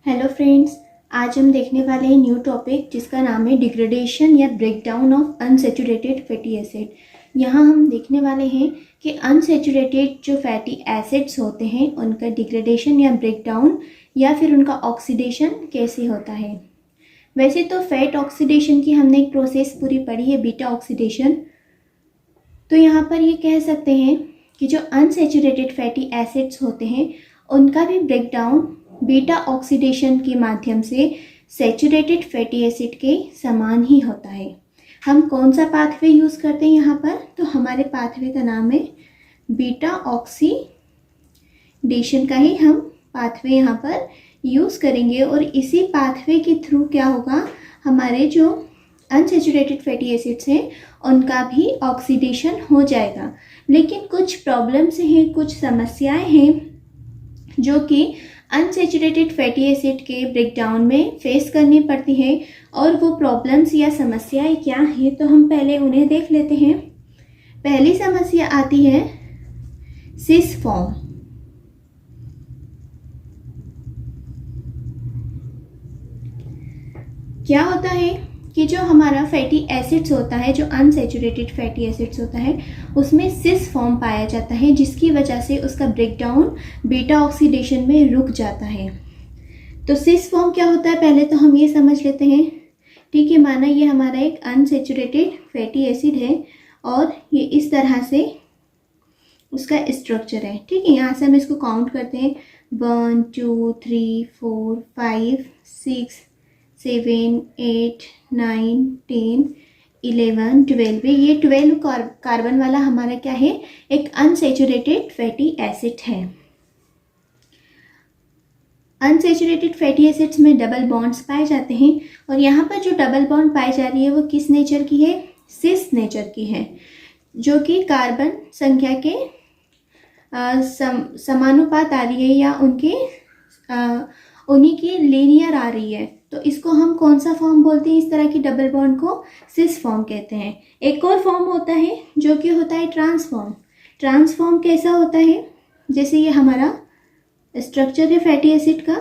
Hello friends, आज हम देखने वाले हैं न्यू टॉपिक जिसका नाम है डिग्रेडेशन या breakdown of unsaturated fatty acid. यहाँ हम देखने वाले हैं कि अनसैचुरेटेड जो फैटी एसिड्स होते हैं उनका डिग्रेडेशन या ब्रेकडाउन या फिर उनका ऑक्सीडेशन कैसे होता है। वैसे तो फैट ऑक्सीडेशन की हमने एक प्रोसेस पूरी पढ़ी है, बीटा ऑक्सीडेशन। तो यहाँ पर ये कह सकते हैं कि जो अनसैचुरेटेड फैटी एसिड्स होते हैं उनका भी ब्रेकडाउन बीटा ऑक्सीडेशन के माध्यम से सैचुरेटेड फैटी एसिड के समान ही होता है। हम कौन सा पाथवे यूज़ करते हैं यहाँ पर, तो हमारे पाथवे का नाम है बीटा ऑक्सीडेशन का ही हम पाथवे यहाँ पर यूज़ करेंगे। और इसी पाथवे के थ्रू क्या होगा, हमारे जो अनसैचुरेटेड फैटी एसिड्स हैं उनका भी ऑक्सीडेशन हो जाएगा। लेकिन कुछ प्रॉब्लम्स हैं, कुछ समस्याएं हैं जो कि अनसैचुरेटेड फैटी एसिड के ब्रेकडाउन में फेस करनी पड़ती है। और वो प्रॉब्लम्स या समस्याएं क्या हैं, तो हम पहले उन्हें देख लेते हैं। पहली समस्या आती है सिस फॉर्म। क्या होता है कि जो हमारा फैटी एसिड्स होता है, जो अनसैचुरेटेड फैटी एसिड्स होता है, उसमें सिस फॉर्म पाया जाता है जिसकी वजह से उसका ब्रेकडाउन बीटा ऑक्सीडेशन में रुक जाता है। तो सिस फॉर्म क्या होता है पहले तो हम ये समझ लेते हैं। ठीक है, माना ये हमारा एक अनसैचुरेटेड फैटी एसिड है और ये इस तरह से उसका स्ट्रक्चर है। ठीक है, यहाँ से हम इसको काउंट करते हैं 1 2 3 4 5 6 7 8 9 10 11 12। ये 12 कार्बन वाला हमारा क्या है, एक अनसैचुरेटेड फैटी एसिड है। अनसैचुरेटेड फैटी एसिड्स में डबल बॉन्ड्स पाए जाते हैं और यहाँ पर जो डबल बॉन्ड पाई जा रही है वो किस नेचर की है, सिस नेचर की है, जो कि कार्बन संख्या के समानुपात आ रही है या उनके उन्हीं की लीनियर आ रही है। तो इसको हम कौन सा फॉर्म बोलते हैं, इस तरह की डबल बॉन्ड को सिस फॉर्म कहते हैं। एक और फॉर्म होता है जो कि होता है ट्रांसफॉर्म। ट्रांसफॉर्म कैसा होता है, जैसे ये हमारा स्ट्रक्चर है फैटी एसिड का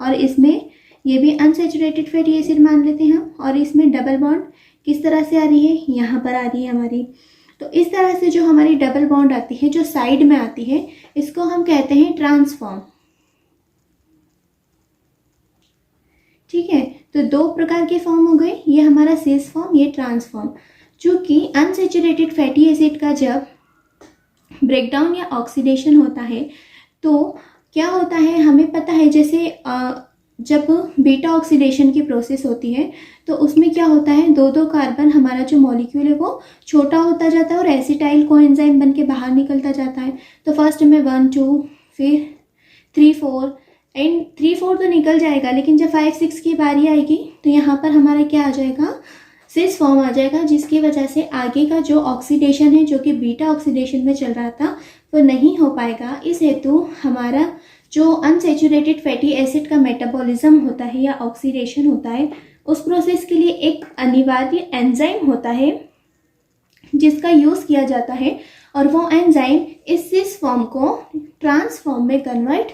और इसमें ये भी अनसैचुरेटेड फैटी एसिड मान लेते हैं हम, और इसमें डबल बॉन्ड किस तरह से आ रही है, यहाँ पर आ रही है हमारी। तो इस तरह से जो हमारी डबल बॉन्ड आती है, जो साइड में आती है, इसको हम कहते हैं ट्रांसफॉर्म। ठीक है, तो दो प्रकार के फॉर्म हो गए, ये हमारा सिस फॉर्म, ये ट्रांसफॉर्म। चूंकि अनसैचुरेटेड फैटी एसिड का जब ब्रेकडाउन या ऑक्सीडेशन होता है तो क्या होता है, हमें पता है जैसे जब बीटा ऑक्सीडेशन की प्रोसेस होती है तो उसमें क्या होता है, दो दो कार्बन हमारा जो मॉलिक्यूल है वो छोटा होता जाता है और एसिटाइल कोएंजाइम बन के बाहर निकलता जाता है। तो फर्स्ट में 1 2 फिर 3 4 एंड 3 4 तो निकल जाएगा, लेकिन जब 5 6 की बारी आएगी तो यहाँ पर हमारा क्या आ जाएगा, सिस फॉर्म आ जाएगा, जिसकी वजह से आगे का जो ऑक्सीडेशन है, जो कि बीटा ऑक्सीडेशन में चल रहा था, वो नहीं हो पाएगा। इस हेतु हमारा जो अनसैचुरेटेड फैटी एसिड का मेटाबॉलिज्म होता है या ऑक्सीडेशन होता है, उस प्रोसेस के लिए एक अनिवार्य एंजाइम होता है जिसका यूज़ किया जाता है, और वो एंजाइम इस सिस फॉर्म को ट्रांसफॉर्म में कन्वर्ट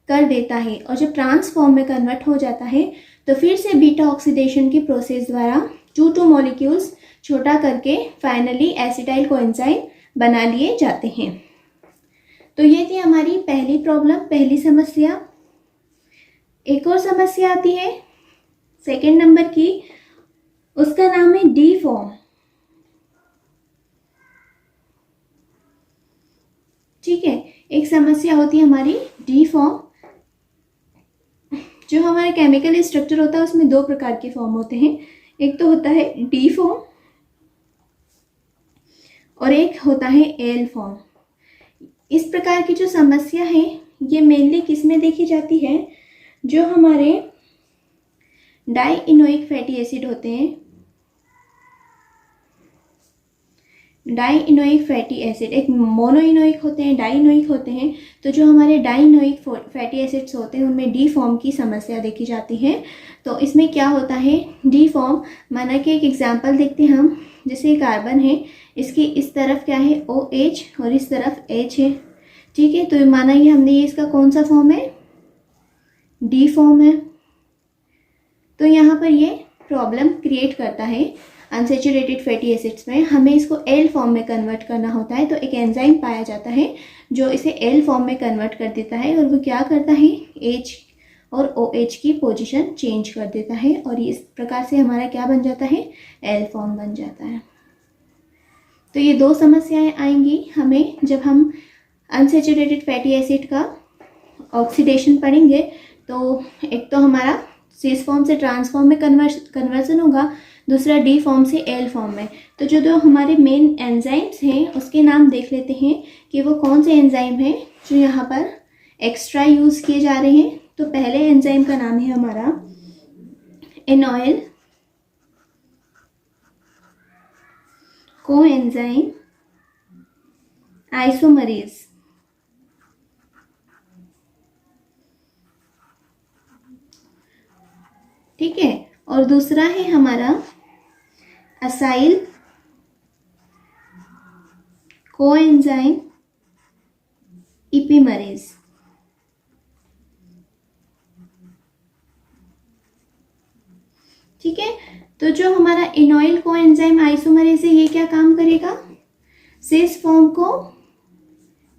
कर देता है। और जब ट्रांसफॉर्म में कन्वर्ट हो जाता है तो फिर से बीटा ऑक्सीडेशन की प्रोसेस द्वारा 2 मॉलिक्यूल्स छोटा करके फाइनली एसिटाइल कोएंजाइम बना लिए जाते हैं। तो ये थी हमारी पहली प्रॉब्लम, पहली समस्या। एक और समस्या आती है सेकंड नंबर की, उसका नाम है डी फॉर्म। ठीक है, एक समस्या होती है हमारी डी फॉर्म। जो हमारा केमिकल स्ट्रक्चर होता है उसमें दो प्रकार के फॉर्म होते हैं, एक तो होता है डी फॉर्म और एक होता है एल फॉर्म। इस प्रकार की जो समस्या है ये मेनली किस में देखी जाती है, जो हमारे डाइइनोइक फैटी एसिड होते हैं, डाइइनोइक फैटी एसिड, एक मोनोइनोइक होते हैं, डाइइनोइक होते हैं। तो जो हमारे डाइइनोइक फैटी एसिड्स होते हैं उनमें डी फॉर्म की समस्या देखी जाती है। तो इसमें क्या होता है, डी फॉर्म, माना कि एक एग्जांपल देखते हैं हम, जैसे कार्बन है, इसकी इस तरफ क्या है OH और इस तरफ H है। ठीक है, तो माना ये हमने ये इसका कौन सा फॉर्म है, डी फॉर्म है। तो यहाँ पर ये प्रॉब्लम क्रिएट करता है अनसेचुरेटेड फैटी एसिड्स में। हमें इसको एल फॉर्म में कन्वर्ट करना होता है, तो एक एंजाइम पाया जाता है जो इसे एल फॉर्म में कन्वर्ट कर देता है, और वो क्या करता है, एच और ओ एच की पोजीशन चेंज कर देता है, और इस प्रकार से हमारा क्या बन जाता है, एल फॉर्म बन जाता है। तो ये दो समस्याएं आएंगी हमें जब हम अनसेचुरेटेड फैटी एसिड का ऑक्सीडेशन पढ़ेंगे। तो एक तो हमारा सिस फॉर्म से ट्रांसफॉर्म में कन्वर्जन होगा, दूसरा डी फॉर्म से एल फॉर्म में। तो जो हमारे मेन एंजाइम्स हैं उसके नाम देख लेते हैं कि वो कौन से एंजाइम हैं जो यहाँ पर एक्स्ट्रा यूज़ किए जा रहे हैं। तो पहले एंजाइम का नाम है हमारा एनॉयल कोएंजाइम आइसोमरेज। ठीक है, और दूसरा है हमारा असाइल कोएंजाइम इपिमरेज। ठीक है, तो जो हमारा एनॉयल कोएंजाइम आइसोमरेज है ये क्या काम करेगा, सिस फॉर्म को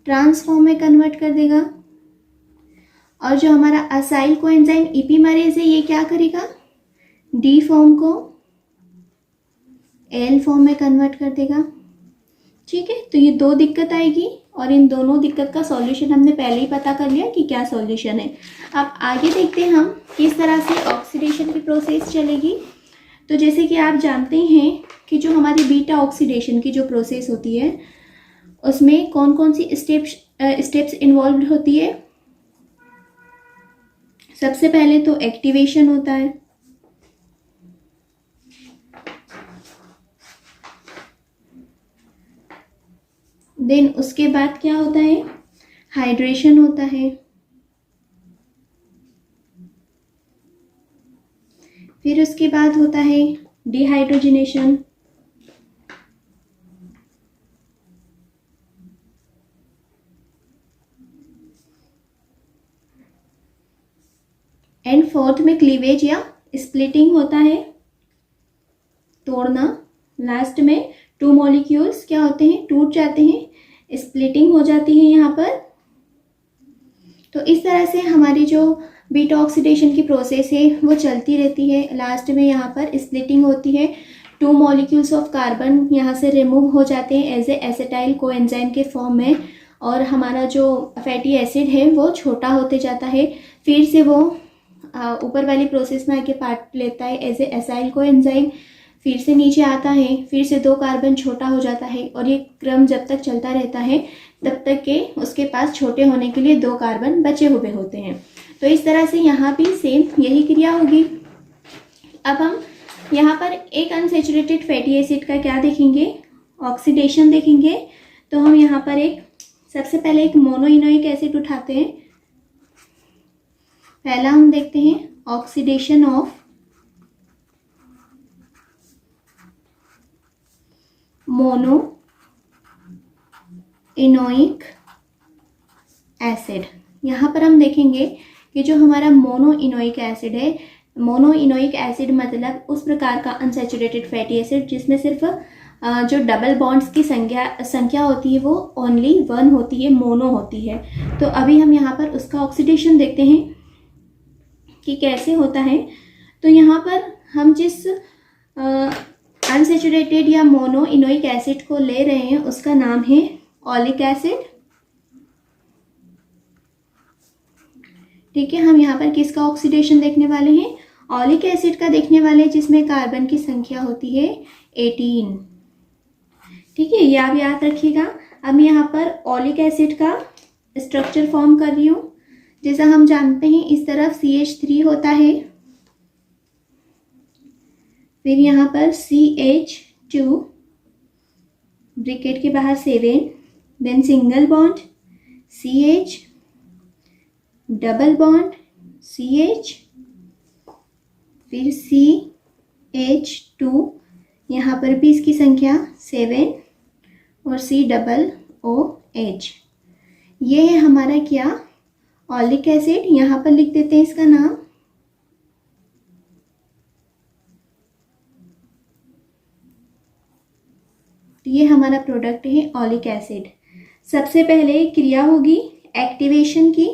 ट्रांसफॉर्म में कन्वर्ट कर देगा, और जो हमारा असाइल कोएंजाइम इपिमरेज है ये क्या करेगा, डी फॉर्म को एल फॉर्म में कन्वर्ट कर देगा। ठीक है, तो ये दो दिक्कत आएगी, और इन दोनों दिक्कत का सॉल्यूशन हमने पहले ही पता कर लिया कि क्या सॉल्यूशन है। अब आगे देखते हैं हम किस तरह से ऑक्सीडेशन की प्रोसेस चलेगी। तो जैसे कि आप जानते हैं कि जो हमारी बीटा ऑक्सीडेशन की जो प्रोसेस होती है उसमें कौन कौन सी स्टेप्स इन्वॉल्व होती है। सबसे पहले तो एक्टिवेशन होता है, देन उसके बाद क्या होता है, हाइड्रेशन होता है, फिर उसके बाद होता है डिहाइड्रोजनेशन, एंड फोर्थ में क्लीवेज या स्प्लिटिंग होता है, तोड़ना। लास्ट में टू मॉलिक्यूल्स क्या होते हैं, टूट जाते हैं, स्प्लिटिंग हो जाती है यहाँ पर। तो इस तरह से हमारी जो बीटा ऑक्सीडेशन की प्रोसेस है वो चलती रहती है। लास्ट में यहाँ पर स्प्लिटिंग होती है, टू मॉलिक्यूल्स ऑफ कार्बन यहाँ से रिमूव हो जाते हैं एज ए एसिटाइल कोएंजाइम के फॉर्म में, और हमारा जो फैटी एसिड है वो छोटा होते जाता है। फिर से वो ऊपर वाली प्रोसेस में आके पार्ट लेता है एज ए एसाइल कोएंजाइम, फिर से नीचे आता है, फिर से 2 कार्बन छोटा हो जाता है, और ये क्रम जब तक चलता रहता है तब तक के उसके पास छोटे होने के लिए 2 कार्बन बचे हुए होते हैं। तो इस तरह से यहाँ भी सेम यही क्रिया होगी। अब हम यहाँ पर एक अनसेचुरेटेड फैटी एसिड का क्या देखेंगे, ऑक्सीडेशन देखेंगे। तो हम यहाँ पर सबसे पहले एक मोनोइनोइक एसिड उठाते हैं। पहला हम देखते हैं ऑक्सीडेशन ऑफ मोनो इनोइक एसिड। यहाँ पर हम देखेंगे कि जो हमारा मोनो इनोइक एसिड है, मोनो इनोइक एसिड मतलब उस प्रकार का अनसैचुरेटेड फैटी एसिड जिसमें सिर्फ जो डबल बॉन्ड्स की संख्या होती है वो ओनली 1 होती है, मोनो होती है। तो अभी हम यहाँ पर उसका ऑक्सीडेशन देखते हैं कि कैसे होता है। तो यहाँ पर हम जिस अनसैचुरेटेड या मोनो इनोइक एसिड को ले रहे हैं उसका नाम है ऑलिक एसिड। ठीक है, हम यहाँ पर किसका ऑक्सीडेशन देखने वाले हैं, ऑलिक एसिड का देखने वाले हैं, जिसमें कार्बन की संख्या होती है 18। ठीक है, ये आप याद रखिएगा। अब मैं यहाँ पर ऑलिक एसिड का स्ट्रक्चर फॉर्म कर रही हूँ। जैसा हम जानते हैं इस तरफ CH3 होता है, फिर यहाँ पर CH2 ब्रैकेट के बाहर 7, then single bond CH, double bond CH, फिर CH2, यहाँ पर भी इसकी संख्या 7 और C डबल OH। ये है हमारा क्या, ऑलिक एसिड, यहाँ पर लिख देते हैं इसका नाम। तो ये हमारा प्रोडक्ट है ऑलिक एसिड। सबसे पहले क्रिया होगी एक्टिवेशन की।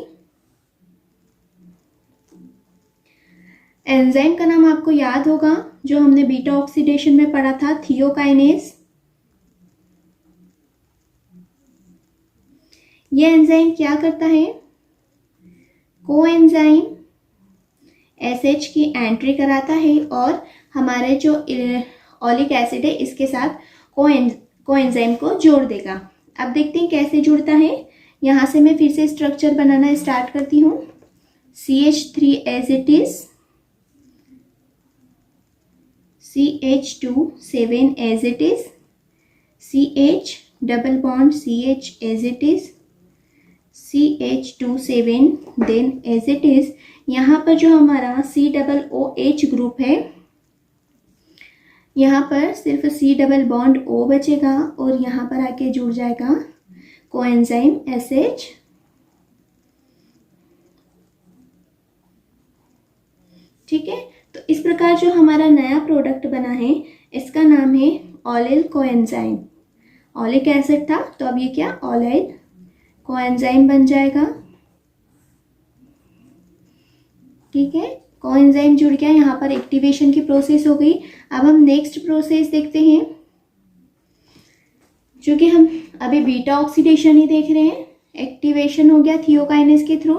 एंजाइम का नाम आपको याद होगा जो हमने बीटा ऑक्सीडेशन में पढ़ा था, थियोकाइनेज। ये एंजाइम क्या करता है, कोएंजाइम एसएच की एंट्री कराता है और हमारे जो ऑलिक एसिड है इसके साथ कोएंजाइम को जोड़ देगा। अब देखते हैं कैसे जुड़ता है। यहाँ से मैं फिर से स्ट्रक्चर बनाना स्टार्ट करती हूँ। CH3 as it is, CH2 7 as it is, CH double bond CH as it is, CH2 7 then as it is। यहाँ पर जो हमारा COOH ग्रुप है, यहाँ पर सिर्फ C डबल बॉन्ड O बचेगा और यहाँ पर आके जुड़ जाएगा कोएंजाइम SH। ठीक है, तो इस प्रकार जो हमारा नया प्रोडक्ट बना है इसका नाम है ऑलिल कोएंजाइम। ऑलिक एसिड था तो अब ये क्या, ऑलिल कोएंजाइम बन जाएगा। ठीक है, कोएंजाइम जुड़ गया, यहाँ पर एक्टिवेशन की प्रोसेस हो गई। अब हम नेक्स्ट प्रोसेस देखते हैं, जो कि हम अभी बीटा ऑक्सीडेशन ही देख रहे हैं। एक्टिवेशन हो गया थियोकाइनेज के थ्रू।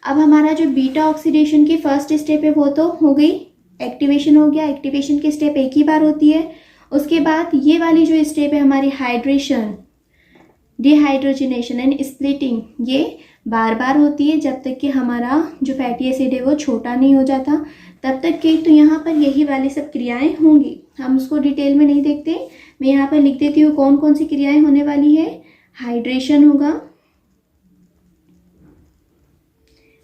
अब हमारा जो बीटा ऑक्सीडेशन की फर्स्ट स्टेप है वो तो हो गई, एक्टिवेशन हो गया। एक्टिवेशन की स्टेप एक ही बार होती है। उसके बाद ये वाली जो स्टेप है हमारी हाइड्रेशन, डिहाइड्रोजनेशन एंड स्प्लिटिंग, ये बार बार होती है जब तक कि हमारा जो फैटी एसिड है वो छोटा नहीं हो जाता, तब तक कि तो यहाँ पर यही वाली सब क्रियाएं होंगी। हम उसको डिटेल में नहीं देखते, मैं यहाँ पर लिख देती हूँ कौन कौन सी क्रियाएं होने वाली है। हाइड्रेशन होगा,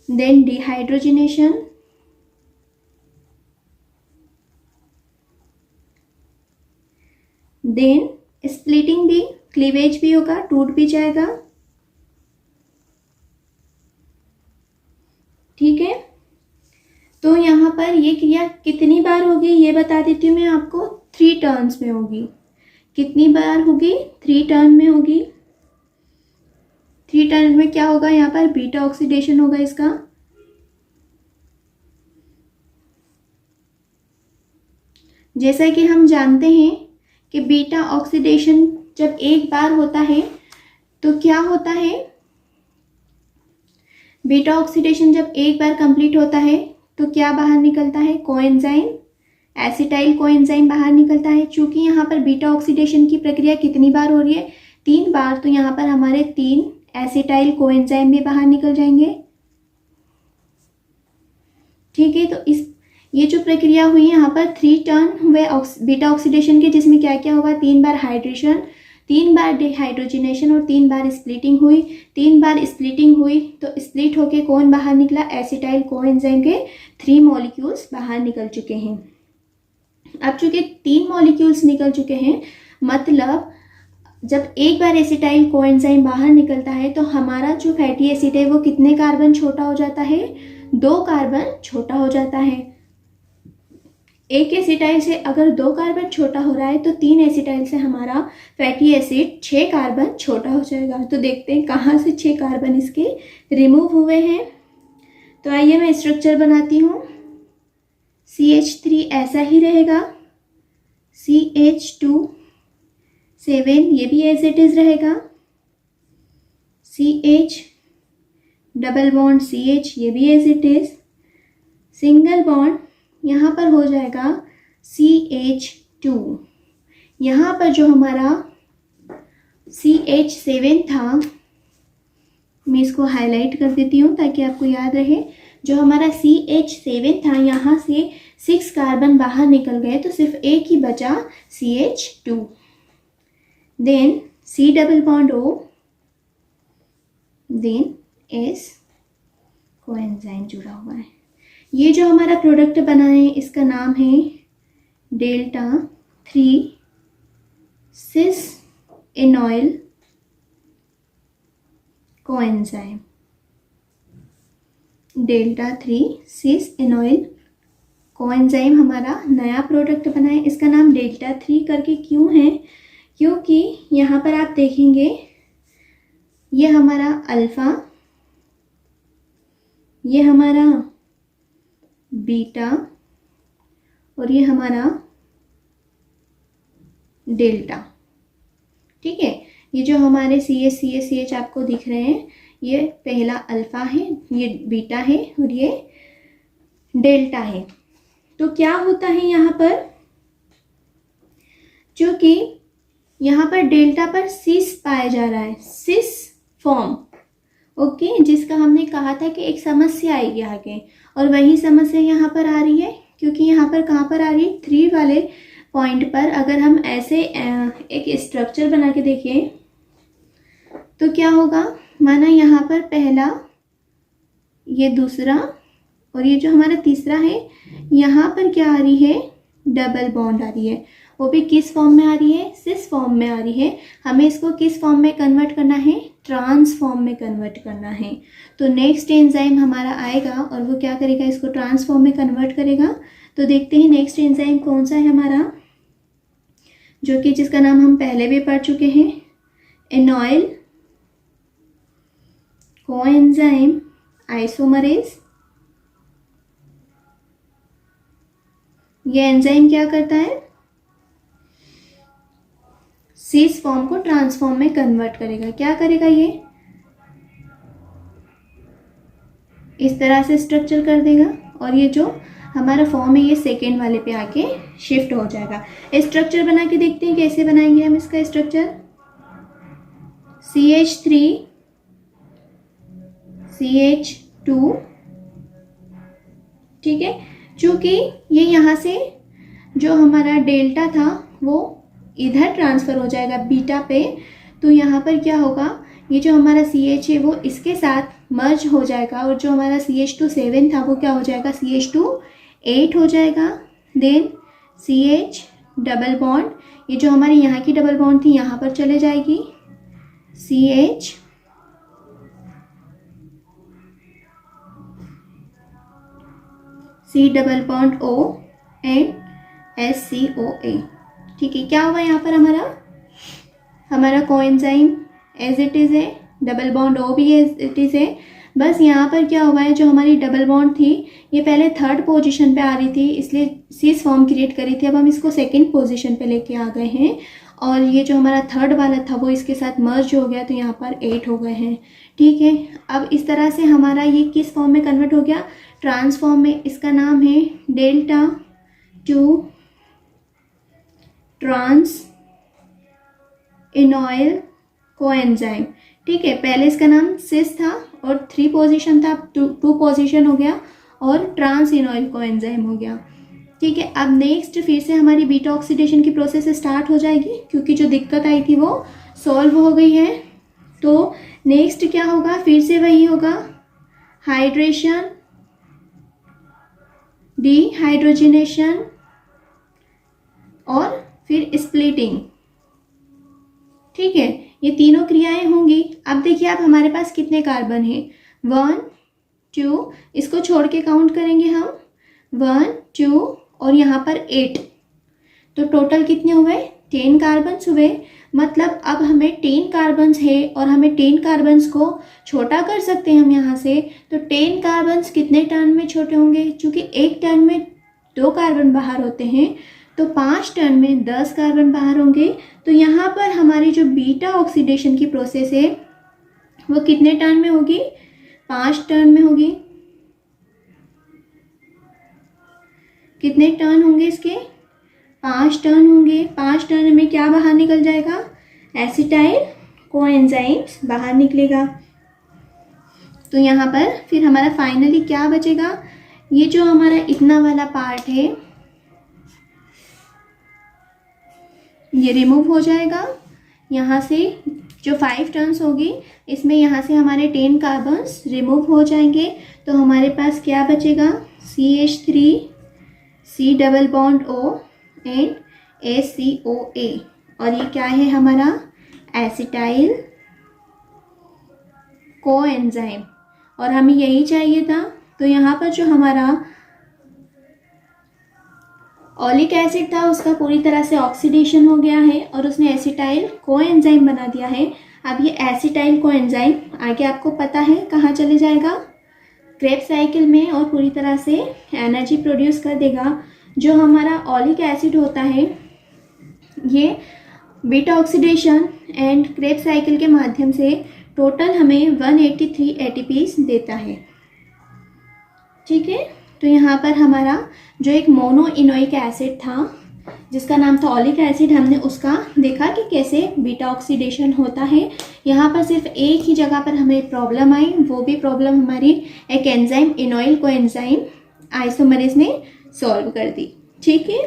देन डिहाइड्रोजनेशन, देन स्प्लिटिंग भी, क्लीवेज भी होगा, टूट भी जाएगा। ठीक है, तो यहाँ पर ये क्रिया कितनी बार होगी ये बता देती हूँ मैं आपको। 3 टर्न्स में होगी। कितनी बार होगी, 3 टर्न में होगी। 3 टर्न में क्या होगा, यहाँ पर बीटा ऑक्सीडेशन होगा इसका। जैसा कि हम जानते हैं कि बीटा ऑक्सीडेशन जब एक बार होता है तो क्या होता है, बीटा ऑक्सीडेशन जब एक बार कंप्लीट होता है तो क्या बाहर निकलता है, कोएंजाइम, एसिटाइल कोएंजाइम बाहर निकलता है। चूंकि यहाँ पर बीटा ऑक्सीडेशन की प्रक्रिया कितनी बार हो रही है, 3 बार, तो यहाँ पर हमारे 3 एसिटाइल कोएंजाइम भी बाहर निकल जाएंगे। ठीक है, तो इस ये जो प्रक्रिया हुई यहाँ पर 3 टर्न हुए बीटा ऑक्सीडेशन के, जिसमें क्या क्या हुआ, 3 बार हाइड्रेशन, 3 बार डिहाइड्रोजनेशन और 3 बार स्प्लिटिंग हुई। 3 बार स्प्लिटिंग हुई तो स्प्लिट होके कौन बाहर निकला, एसिटाइल कोएंजाइम के 3 मॉलिक्यूल्स बाहर निकल चुके हैं। अब चूंकि 3 मॉलिक्यूल्स निकल चुके हैं, मतलब जब एक बार एसिटाइल कोएंजाइम बाहर निकलता है तो हमारा जो फैटी एसिड है वो कितने कार्बन छोटा हो जाता है, 2 कार्बन छोटा हो जाता है। एक एसिटाइल से अगर 2 कार्बन छोटा हो रहा है तो 3 एसिटाइल से हमारा फैटी एसिड 6 कार्बन छोटा हो जाएगा। तो देखते हैं कहाँ से 6 कार्बन इसके रिमूव हुए हैं। तो आइए मैं स्ट्रक्चर बनाती हूँ। CH3 ऐसा ही रहेगा, CH2 7 ये भी एज इट इज रहेगा, CH डबल बॉन्ड CH ये भी as it is, single bond यहाँ पर हो जाएगा CH2। यहाँ पर जो हमारा CH7 था, मैं इसको हाईलाइट कर देती हूँ ताकि आपको याद रहे। जो हमारा CH7 था, यहाँ से 6 कार्बन बाहर निकल गए तो सिर्फ एक ही बचा, CH2। Then C double bond O, then S coenzyme जुड़ा हुआ है। ये जो हमारा प्रोडक्ट बना है इसका नाम है डेल्टा 3 सिस इनॉइल कोएंजाइम। डेल्टा 3 सिस एनॉइल कोएंजाइम हमारा नया प्रोडक्ट बना है। इसका नाम डेल्टा 3 करके क्यों है? क्योंकि यहाँ पर आप देखेंगे ये हमारा अल्फ़ा, ये हमारा बीटा और ये हमारा डेल्टा। ठीक है, ये जो हमारे CH आपको दिख रहे हैं, ये पहला अल्फ़ा है, ये बीटा है और ये डेल्टा है। तो क्या होता है यहाँ पर, जो कि यहाँ पर डेल्टा पर सिस पाया जा रहा है, सिस फॉर्म। ओके, जिसका हमने कहा था कि एक समस्या आएगी आगे, और वही समस्या यहाँ पर आ रही है। क्योंकि यहाँ पर कहाँ पर आ रही है, 3 वाले पॉइंट पर अगर हम ऐसे एक स्ट्रक्चर बना के देखें तो क्या होगा, माना यहाँ पर पहला, ये दूसरा और ये जो हमारा तीसरा है, यहाँ पर क्या आ रही है, डबल बॉन्ड आ रही है। वो भी किस फॉर्म में आ रही है, सिस फॉर्म में आ रही है। हमें इसको किस फॉर्म में कन्वर्ट करना है, ट्रांस फॉर्म में कन्वर्ट करना है। तो नेक्स्ट एंजाइम हमारा आएगा और वो क्या करेगा, इसको ट्रांस फॉर्म में कन्वर्ट करेगा। तो देखते हैं नेक्स्ट एंजाइम कौन सा है हमारा, जो कि जिसका नाम हम पहले भी पढ़ चुके हैं, एनॉइल कोएंजाइम आइसोमरेज। ये एंजाइम क्या करता है, सिस फॉर्म को ट्रांसफॉर्म में कन्वर्ट करेगा। क्या करेगा, ये इस तरह से स्ट्रक्चर कर देगा और ये जो हमारा फॉर्म है ये सेकेंड वाले पे आके शिफ्ट हो जाएगा। स्ट्रक्चर बना के देखते हैं कैसे बनाएंगे हम इसका स्ट्रक्चर। CH3 CH2, ठीक है। चूंकि ये यहाँ से जो हमारा डेल्टा था वो इधर ट्रांसफ़र हो जाएगा बीटा पे, तो यहाँ पर क्या होगा, ये जो हमारा CH है वो इसके साथ मर्ज हो जाएगा और जो हमारा CH2 7 था वो क्या हो जाएगा, CH2 8 हो जाएगा। देन CH डबल बॉन्ड, ये जो हमारी यहाँ की डबल बॉन्ड थी यहाँ पर चले जाएगी, CH C double bond O and SCOA। ठीक है, क्या हुआ यहाँ पर हमारा कोएंजाइम एज इट इज़ है, डबल बॉन्ड O भी एज इट इज़ है। बस यहाँ पर क्या हुआ है, जो हमारी डबल बॉन्ड थी ये पहले थर्ड पोजीशन पे आ रही थी, इसलिए सिस फॉर्म क्रिएट करी थी। अब हम इसको सेकंड पोजीशन पे लेके आ गए हैं और ये जो हमारा थर्ड वाला था वो इसके साथ मर्ज हो गया, तो यहाँ पर 8 हो गए हैं। ठीक है, अब इस तरह से हमारा ये किस फॉर्म में कन्वर्ट हो गया, ट्रांसफॉर्म में। इसका नाम है डेल्टा 2 ट्रांस एनॉइल कोएंजाइम। ठीक है, पहले इसका नाम सिस था और 3 पोजीशन था, 2 पोजीशन हो गया और ट्रांस एनॉइल कोएंजाइम हो गया। ठीक है, अब नेक्स्ट फिर से हमारी बीटा ऑक्सीडेशन की प्रोसेस स्टार्ट हो जाएगी, क्योंकि जो दिक्कत आई थी वो सॉल्व हो गई है। तो नेक्स्ट क्या होगा, फिर से वही होगा, हाइड्रेशन, डिहाइड्रोजनेशन और फिर स्प्लिटिंग। ठीक है, ये तीनों क्रियाएं होंगी। अब देखिए आप हमारे पास कितने कार्बन हैं, 1 2, इसको छोड़ के काउंट करेंगे हम, 1 2 और यहाँ पर 8, तो टोटल कितने हुए, 10 कार्बन्स हुए। मतलब अब हमें 10 कार्बन्स है और हमें 10 कार्बन्स को छोटा कर सकते हैं हम यहाँ से। तो 10 कार्बन्स कितने टर्न में छोटे होंगे, चूँकि एक टर्न में 2 कार्बन बाहर होते हैं, तो 5 टर्न में 10 कार्बन बाहर होंगे। तो यहाँ पर हमारी जो बीटा ऑक्सीडेशन की प्रोसेस है वो कितने टर्न में होगी, 5 टर्न में होगी। कितने टर्न होंगे इसके, 5 टर्न होंगे। 5 टर्न में क्या बाहर निकल जाएगा, एसिटाइल कोएंजाइम्स बाहर निकलेगा। तो यहाँ पर फिर हमारा फाइनली क्या बचेगा, ये जो हमारा इतना वाला पार्ट है ये रिमूव हो जाएगा। यहाँ से जो 5 टर्न्स होगी इसमें यहाँ से हमारे 10 कार्बन्स रिमूव हो जाएंगे। तो हमारे पास क्या बचेगा, CH3 C double bond O and SCOA, और ये क्या है हमारा एसिटाइल कोएंजाइम। और हमें यही चाहिए था तो यहाँ पर जो हमारा ऑलिक एसिड था उसका पूरी तरह से ऑक्सीडेशन हो गया है और उसने एसिटाइल कोएंजाइम बना दिया है। अब ये एसिटाइल कोएंजाइम आगे आपको पता है कहाँ चले जाएगा, क्रेब्स साइकिल में, और पूरी तरह से एनर्जी प्रोड्यूस कर देगा। जो हमारा ऑलिक एसिड होता है ये beta oxidation and Krebs cycle के माध्यम से टोटल हमें 183 एटीपीज देता है। ठीक है, तो यहाँ पर हमारा जो एक मोनो इनोइक एसिड था जिसका नाम था ऑलिक एसिड, हमने उसका देखा कि कैसे बीटा ऑक्सीडेशन होता है। यहाँ पर सिर्फ एक ही जगह पर हमें प्रॉब्लम आई, वो भी प्रॉब्लम हमारी एक एंजाइम इनोइल कोएंजाइम आइसोमरेज ने सॉल्व कर दी। ठीक है,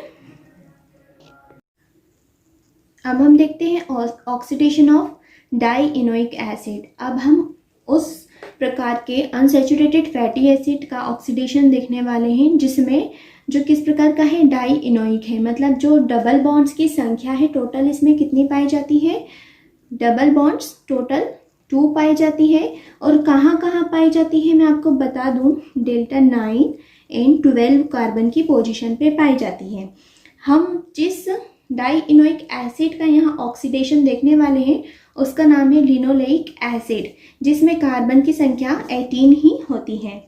अब हम देखते हैं ऑक्सीडेशन ऑफ डाई इनोइक एसिड। अब हम उस प्रकार के अनसैचुरेटेड फैटी एसिड का ऑक्सीडेशन देखने वाले हैं जिसमें जो किस प्रकार का है, डाई इनोइक है। मतलब जो डबल बॉन्ड्स की संख्या है टोटल इसमें कितनी पाई जाती है, डबल बॉन्ड्स टोटल 2 पाई जाती है। और कहाँ कहाँ पाई जाती है मैं आपको बता दूं, डेल्टा 9 एंड 12 कार्बन की पोजीशन पे पाई जाती है। हम जिस डाई इनोइक एसिड का यहाँ ऑक्सीडेशन देखने वाले हैं उसका नाम है लिनोलेइक एसिड, जिसमें कार्बन की संख्या 18 ही होती है।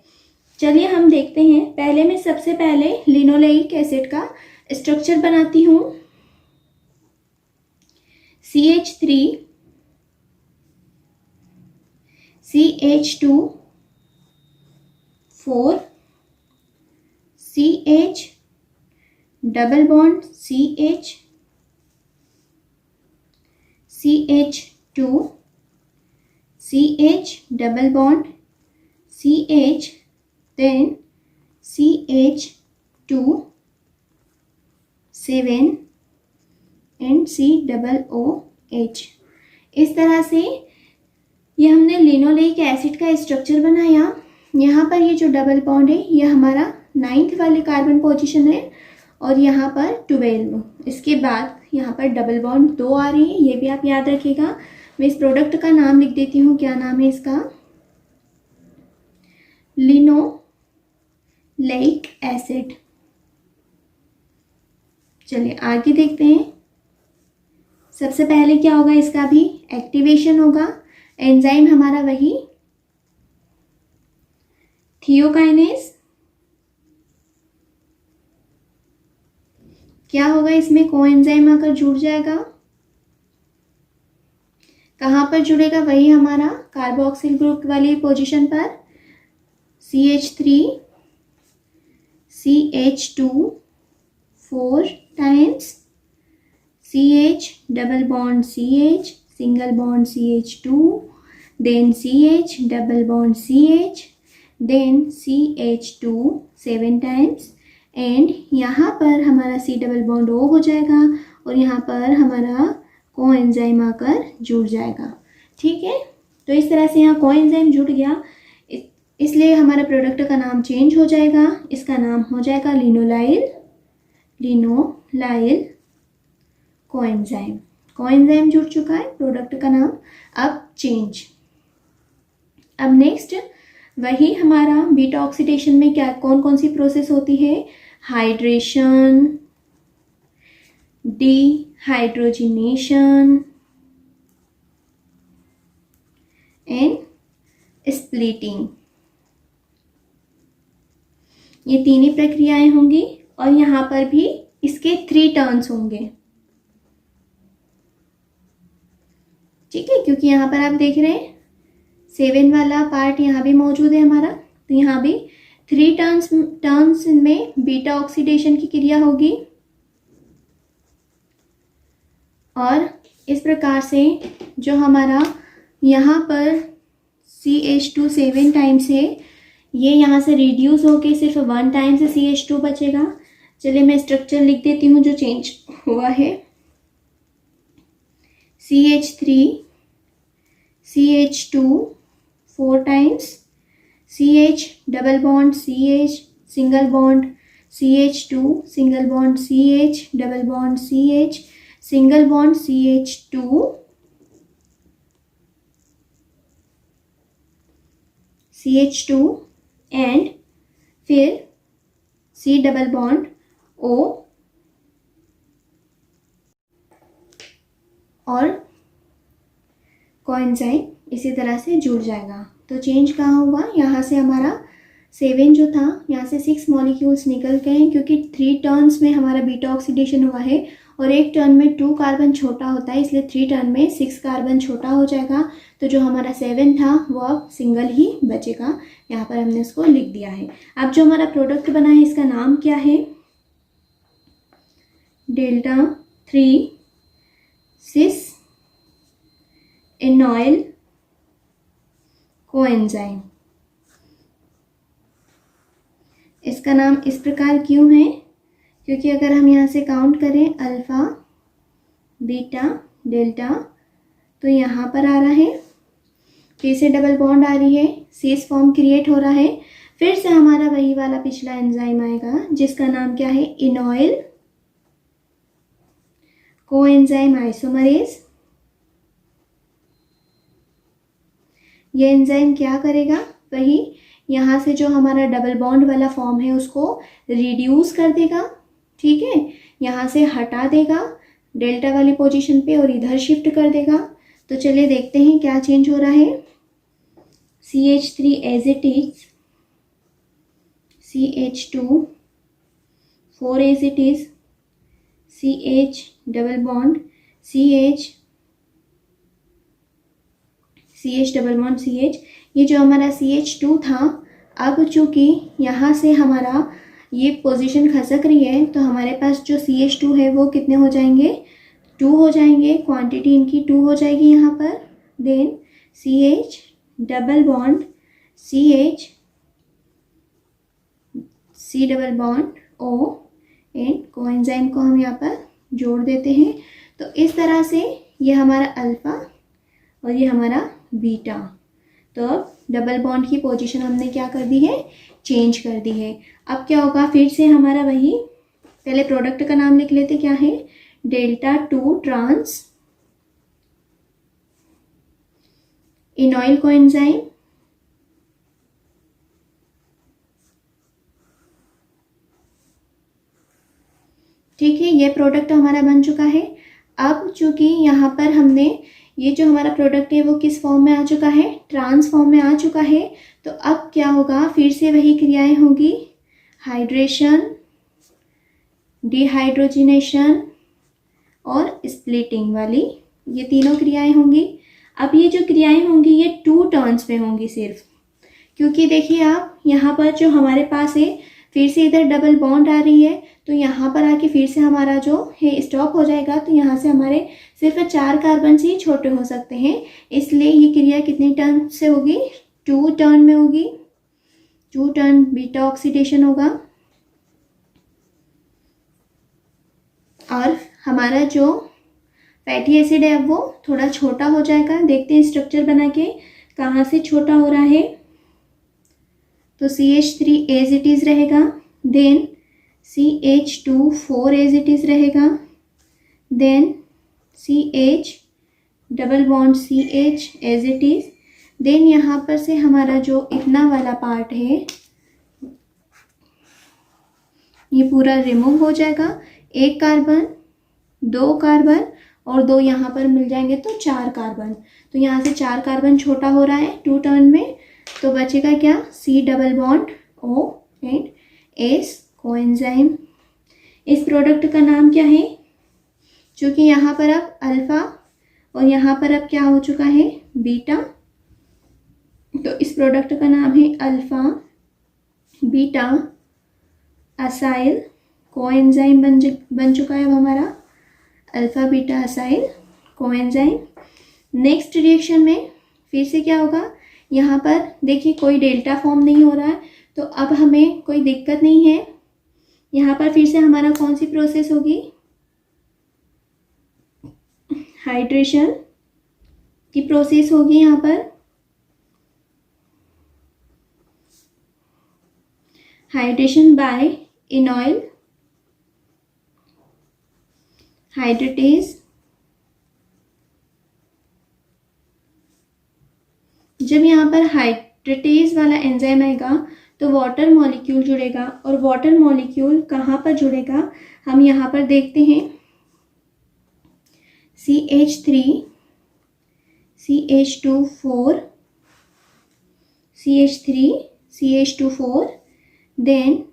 चलिए हम देखते हैं। पहले मैं सबसे पहले लिनोलेइक एसिड का स्ट्रक्चर बनाती हूँ। CH3 CH2 4 CH double bond CH CH2 CH double bond CH then CH2 7 and COOH। इस तरह से ये हमने लिनोलेइक एसिड का स्ट्रक्चर बनाया। यहाँ पर ये जो डबल बॉन्ड है ये हमारा 9th वाले कार्बन पोजीशन है और यहाँ पर 12। इसके बाद यहाँ पर डबल बॉन्ड 2 आ रही है, ये भी आप याद रखिएगा। मैं इस प्रोडक्ट का नाम लिख देती हूँ, क्या नाम है इसका, लिनोलेइक एसिड। चलिए आगे देखते हैं। सबसे पहले क्या होगा, इसका भी एक्टिवेशन होगा। एंजाइम हमारा वही थियोकाइनेज। क्या होगा, इसमें कोएंजाइम आकर जुड़ जाएगा। कहाँ पर जुड़ेगा, वही हमारा कार्बोक्सिल ग्रुप वाली पोजीशन पर। CH3 CH2 4 times CH double bond CH single bond CH2 then CH double bond CH then CH2 7 times and यहाँ पर हमारा C डबल बॉन्ड O हो जाएगा और यहाँ पर हमारा कोएंजाइम आकर जुड़ जाएगा। ठीक है, तो इस तरह से यहाँ कोएंजाइम जुड़ गया, इसलिए हमारा प्रोडक्ट का नाम चेंज हो जाएगा। इसका नाम हो जाएगा लिनोलाइल कोएंजाइम। कोएंजाइम जुड़ चुका है, प्रोडक्ट का नाम अब चेंज। अब नेक्स्ट वही हमारा बीटा ऑक्सीडेशन में क्या कौन कौन सी प्रोसेस होती है, हाइड्रेशन, डिहाइड्रोजिनेशन एंड स्प्लिटिंग। ये तीन ही प्रक्रियाएं होंगी और यहाँ पर भी इसके 3 टर्न्स होंगे। ठीक है, क्योंकि यहाँ पर आप देख रहे हैं 7 वाला पार्ट यहाँ भी मौजूद है हमारा, तो यहाँ भी 3 टर्न्स में बीटा ऑक्सीडेशन की क्रिया होगी। और इस प्रकार से जो हमारा यहाँ पर CH2 7 टाइम्स है ये यहाँ से रिड्यूस होके सिर्फ 1 टाइम से CH2 बचेगा। चलिए मैं स्ट्रक्चर लिख देती हूँ जो चेंज हुआ है। CH3 CH2 4 times CH double bond CH single bond CH2 single bond CH double bond CH single bond CH2 CH2 and फिर C डबल बॉन्ड O और कोएंजाइम इसी तरह से जुड़ जाएगा। तो चेंज कहाँ हुआ, यहाँ से हमारा 7 जो था यहाँ से 6 मॉलिक्यूल्स निकल गए हैं, क्योंकि 3 टर्न्स में हमारा बीटा ऑक्सीडेशन हुआ है और एक टर्न में 2 कार्बन छोटा होता है, इसलिए 3 टर्न में 6 कार्बन छोटा हो जाएगा। तो जो हमारा 7 था वो अब सिंगल ही बचेगा। यहाँ पर हमने इसको लिख दिया है। अब जो हमारा प्रोडक्ट बना है इसका नाम क्या है, डेल्टा 3 सिस एनॉयल कोएंजाइम। इसका नाम इस प्रकार क्यों है, क्योंकि अगर हम यहाँ से काउंट करें अल्फा बीटा डेल्टा तो यहाँ पर आ रहा है, फिर से डबल बॉन्ड आ रही है, सीस फॉर्म क्रिएट हो रहा है, फिर से हमारा वही वाला पिछला एंजाइम आएगा जिसका नाम क्या है, इनॉयल कोएंजाइम आइसोमरेज। ये एंजाइम क्या करेगा, वही यहाँ से जो हमारा डबल बॉन्ड वाला फॉर्म है उसको रिड्यूस कर देगा, ठीक है, यहाँ से हटा देगा डेल्टा वाली पोजीशन पे और इधर शिफ्ट कर देगा। तो चलिए देखते हैं क्या चेंज हो रहा है। CH3 as it is, CH2 4 as it is, CH double bond CH double bond CH। ये जो हमारा CH2 था, अब चूंकि यहाँ से हमारा ये पोजीशन खसक रही है तो हमारे पास जो CH2 है वो कितने हो जाएंगे, 2 हो जाएंगे, क्वांटिटी इनकी 2 हो जाएगी यहाँ पर। Then CH double bond CH C double bond O and coenzyme को हम यहाँ पर जोड़ देते हैं। तो इस तरह से ये हमारा अल्फा और ये हमारा बीटा, तो अब डबल बॉन्ड की पोजीशन हमने क्या कर दी है, चेंज कर दी है। अब क्या होगा, फिर से हमारा वही, पहले प्रोडक्ट का नाम लिख लेते क्या है, डेल्टा 2 ट्रांस इनॉयल कोएंजाइम ठीक है, ये प्रोडक्ट हमारा बन चुका है। अब चूंकि यहाँ पर हमने ये जो हमारा प्रोडक्ट है वो किस फॉर्म में आ चुका है, ट्रांस फॉर्म में आ चुका है। तो अब क्या होगा, फिर से वही क्रियाएं होंगी, हाइड्रेशन, डिहाइड्रोजिनेशन और स्प्लिटिंग वाली, ये तीनों क्रियाएं होंगी। अब ये जो क्रियाएं होंगी ये 2 टर्न्स में होंगी सिर्फ, क्योंकि देखिए आप यहाँ पर जो हमारे पास है फिर से इधर डबल बॉन्ड आ रही है, तो यहाँ पर आके फिर से हमारा जो है स्टॉप हो जाएगा। तो यहाँ से हमारे सिर्फ 4 कार्बन से ही छोटे हो सकते हैं, इसलिए ये क्रिया कितनी टर्न से होगी, 2 टर्न में होगी। 2 टर्न बीटा ऑक्सीडेशन होगा और हमारा जो फैटी एसिड है अब वो थोड़ा छोटा हो जाएगा। देखते हैं स्ट्रक्चर बना के कहाँ से छोटा हो रहा है। तो CH3 एज इट इज रहेगा, then CH2 4 as it is रहेगा, then CH double bond CH as it is, then यहाँ पर से हमारा जो इतना वाला पार्ट है ये पूरा रिमूव हो जाएगा। 1 कार्बन, 2 कार्बन और 2 यहाँ पर मिल जाएंगे तो 4 कार्बन। तो यहाँ से 4 कार्बन छोटा हो रहा है 2 टर्न में, तो बचेगा क्या, C double bond O and S coenzyme. इस प्रोडक्ट का नाम क्या है, क्योंकि यहाँ पर अब अल्फा और यहाँ पर अब क्या हो चुका है, बीटा, तो इस प्रोडक्ट का नाम है अल्फा बीटा असाइल कोएंजाइम बन चुका है अब हमारा alpha beta acyl coenzyme. Next reaction में फिर से क्या होगा, यहाँ पर देखिए कोई डेल्टा फॉर्म नहीं हो रहा है, तो अब हमें कोई दिक्कत नहीं है। यहाँ पर फिर से हमारा कौन सी प्रोसेस होगी, हाइड्रेशन की प्रोसेस होगी। यहाँ पर हाइड्रेशन बाय इनॉयल हाइड्रेटेज। जब यहाँ पर हाइड्रेटेज वाला एंजाइम आएगा तो वाटर मॉलिक्यूल जुड़ेगा। और वाटर मॉलिक्यूल कहाँ पर जुड़ेगा, हम यहाँ पर देखते हैं CH3 CH2 CH3 CH2 then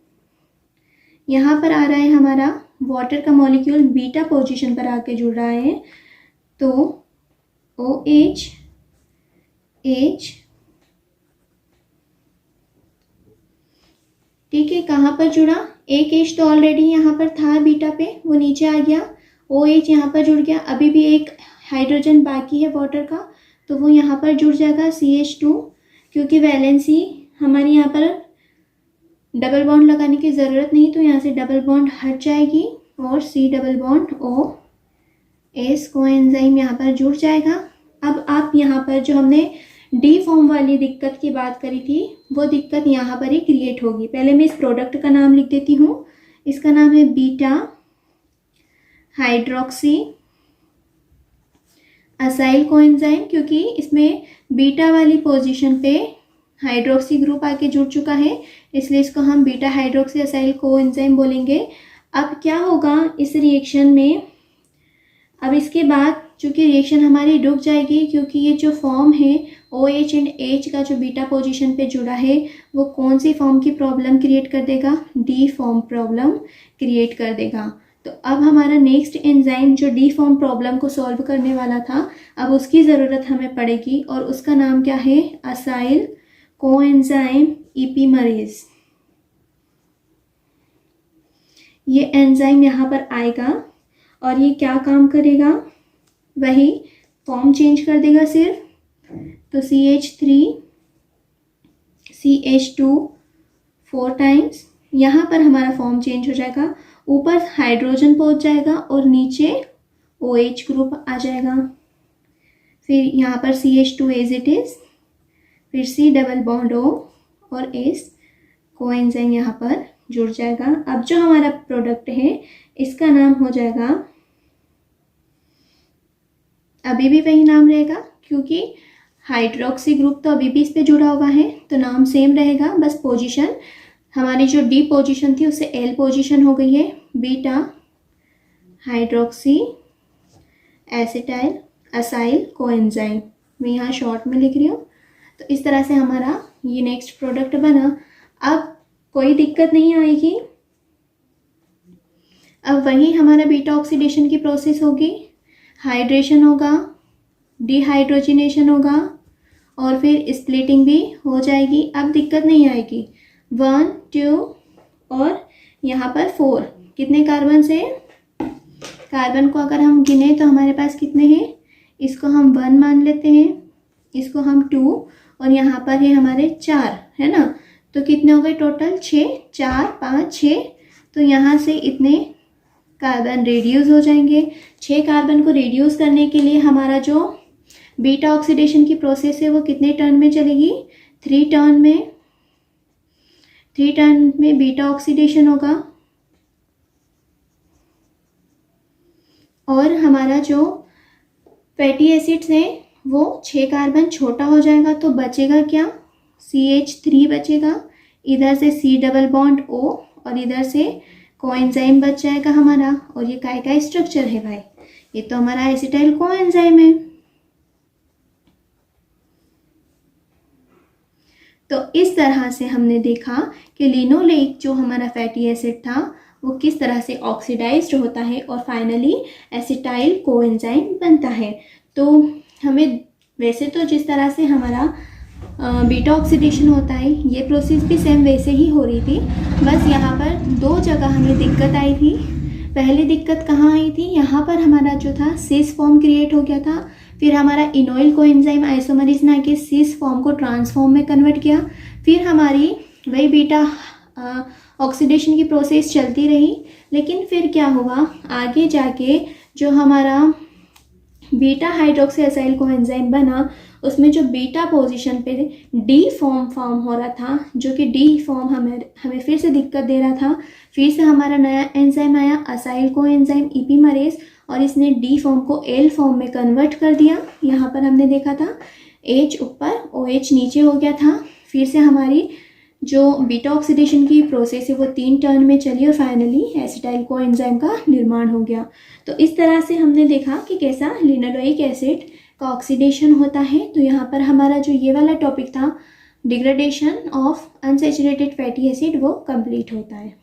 यहाँ पर आ रहा है हमारा वाटर का मॉलिक्यूल बीटा पोजीशन पर आके जुड़ रहा है, तो OH H, ठीक है। कहाँ पर जुड़ा, एक H तो ऑलरेडी यहाँ पर था बीटा पे, वो नीचे आ गया, OH यहाँ पर जुड़ गया, अभी भी एक हाइड्रोजन बाकी है वाटर का, तो वो यहाँ पर जुड़ जाएगा CH2, क्योंकि वैलेंसी हमारी यहाँ पर डबल बॉन्ड लगाने की ज़रूरत नहीं, तो यहाँ से डबल बॉन्ड हट जाएगी और C double bond OS coenzyme यहाँ पर जुड़ जाएगा। अब आप यहाँ पर जो हमने डी फॉर्म वाली दिक्कत की बात करी थी, वो दिक्कत यहाँ पर ही क्रिएट होगी। पहले मैं इस प्रोडक्ट का नाम लिख देती हूँ, इसका नाम है बीटा हाइड्रोक्सी असाइल कोएंजाइम, क्योंकि इसमें बीटा वाली पोजीशन पे हाइड्रोक्सी ग्रुप आके जुड़ चुका है, इसलिए इसको हम बीटा हाइड्रोक्सी असाइल कोएंजाइम बोलेंगे। अब क्या होगा इस रिएक्शन में, अब इसके बाद चूँकि रिएक्शन हमारी रुक जाएगी, क्योंकि ये जो फॉर्म है OH एंड H का जो बीटा पोजीशन पे जुड़ा है, वो कौन सी फॉर्म की प्रॉब्लम क्रिएट कर देगा, डी फॉर्म प्रॉब्लम क्रिएट कर देगा। तो अब हमारा नेक्स्ट एंजाइम जो डी फॉर्म प्रॉब्लम को सॉल्व करने वाला था, अब उसकी ज़रूरत हमें पड़ेगी, और उसका नाम क्या है, असाइल कोएंजाइम इपीमरेज। ये एंजाइम यहाँ पर आएगा और ये क्या काम करेगा, वही फॉर्म चेंज कर देगा सिर्फ, तो CH3 CH2 4 टाइम्स, यहाँ पर हमारा फॉर्म चेंज हो जाएगा, ऊपर हाइड्रोजन पहुँच जाएगा और नीचे OH ग्रुप आ जाएगा, फिर यहाँ पर CH2 एज इट इज़, फिर C डबल बॉन्ड O और S कोएंजाइम यहाँ पर जुड़ जाएगा। अब जो हमारा प्रोडक्ट है इसका नाम हो जाएगा, अभी भी वही नाम रहेगा, क्योंकि हाइड्रोक्सी ग्रुप तो अभी भी इस पे जुड़ा हुआ है, तो नाम सेम रहेगा, बस पोजीशन हमारी जो डी पोजीशन थी उससे L पोजीशन हो गई है, beta hydroxy acetyl acyl coenzyme, मैं यहाँ शॉर्ट में लिख रही हूँ। तो इस तरह से हमारा ये नेक्स्ट प्रोडक्ट बना। अब कोई दिक्कत नहीं आएगी, अब वही हमारा बीटा ऑक्सीडेशन की प्रोसेस होगी, हाइड्रेशन होगा, डिहाइड्रोजिनेशन होगा और फिर स्प्लिटिंग भी हो जाएगी। अब दिक्कत नहीं आएगी, 1 2 और यहाँ पर 4, कितने कार्बन से, कार्बन को अगर हम गिने तो हमारे पास कितने हैं, इसको हम 1 मान लेते हैं, इसको हम 2 और यहाँ पर है हमारे 4, है ना, तो कितने हो गए टोटल, 6, 4 5 6, तो यहाँ से इतने कार्बन रिड्यूस हो जाएंगे। 6 कार्बन को रिड्यूस करने के लिए हमारा जो बीटा ऑक्सीडेशन की प्रोसेस है वो कितने टर्न में चलेगी, 3 टर्न में, 3 टर्न में बीटा ऑक्सीडेशन होगा, और हमारा जो फैटी एसिड्स हैं वो 6 कार्बन छोटा हो जाएगा, तो बचेगा क्या, CH3 बचेगा, इधर से C डबल बॉन्ड O और इधर से कोएंजाइम बच जाएगा हमारा। और ये काय का स्ट्रक्चर है भाई, ये तो हमारा एसिटाइल कोएंजाइम है। तो इस तरह से हमने देखा कि लिनोलेइक जो हमारा फैटी एसिड था वो किस तरह से ऑक्सीडाइज्ड होता है और फाइनली एसिटाइल कोएंजाइम बनता है। तो हमें वैसे तो जिस तरह से हमारा बीटा ऑक्सीडेशन होता है ये प्रोसेस भी सेम वैसे ही हो रही थी, बस यहाँ पर 2 जगह हमें दिक्कत आई थी। पहली दिक्कत कहाँ आई थी, यहाँ पर हमारा जो था सिस फॉर्म क्रिएट हो गया था, फिर हमारा इनोइल कोएंजाइम आइसोमरेज ने आके सिस फॉर्म को ट्रांसफॉर्म में कन्वर्ट किया, फिर हमारी वही बीटा ऑक्सीडेशन की प्रोसेस चलती रही। लेकिन फिर क्या हुआ, आगे जाके जो हमारा बीटा हाइड्रोक्सी असाइल कोएंजाइम बना उसमें जो बीटा पोजीशन पे डी फॉर्म हो रहा था, जो कि डी फॉर्म हमें फिर से दिक्कत दे रहा था, फिर से हमारा नया एंजाइम आया असाइल कोएंजाइम इपीमरेज, और इसने डी फॉर्म को एल फॉर्म में कन्वर्ट कर दिया। यहाँ पर हमने देखा था H ऊपर OH नीचे हो गया था, फिर से हमारी जो बीटा ऑक्सीडेशन की प्रोसेस है वो 3 टर्न में चली और फाइनली एसिटाइल कोएंजाइम का निर्माण हो गया। तो इस तरह से हमने देखा कि कैसा लिनोलेइक एसिड का ऑक्सीडेशन होता है। तो यहाँ पर हमारा जो ये वाला टॉपिक था degradation of unsaturated fatty acid वो कंप्लीट होता है।